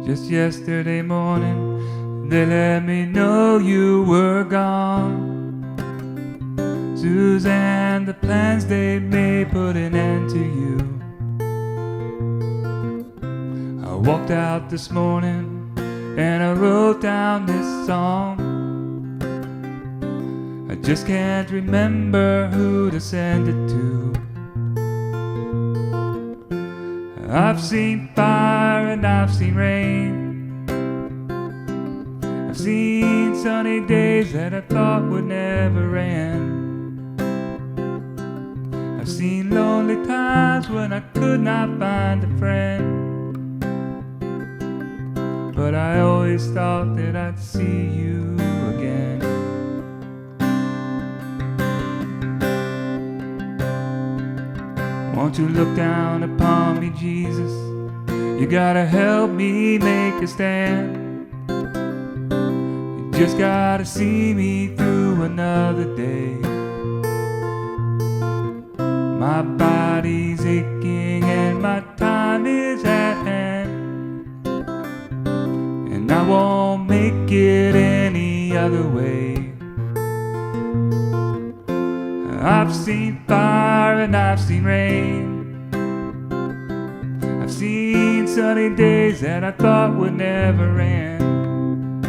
Just yesterday morning, they let me know you were gone. Suzanne, the plans they made put an end to you. I walked out this morning and I wrote down this song. I just can't remember who to send it to. I've seen fire and I've seen rain. I've seen sunny days that I thought would never end. I've seen lonely times when I could not find a friend. But I always thought that I'd see you again. Won't you look down upon me, Jesus? You gotta help me make a stand. You just gotta see me through another day. My body's aching and my time is at hand, and I won't make it any other way. I've seen fire and I've seen rain. I've seen sunny days that I thought would never end.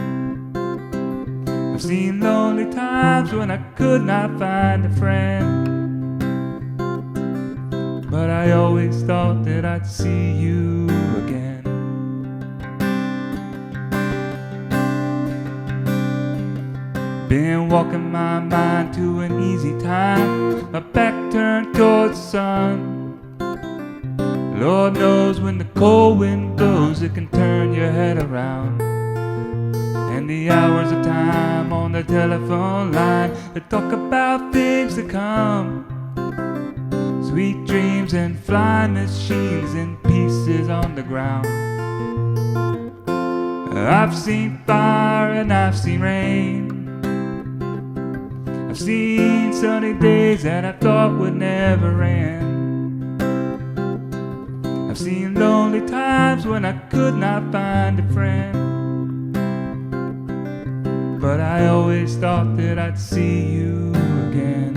I've seen lonely times when I could not find a friend. But I always thought that I'd see you again. Been walking my mind to an easy time, my back turned towards the sun. Lord knows when the cold wind blows, it can turn your head around. And the hours of time on the telephone line that talk about things to come, sweet dreams and flying machines in pieces on the ground. I've seen fire and I've seen rain. I've seen sunny days that I thought would never end. I've seen lonely times when I could not find a friend. But I always thought that I'd see you again.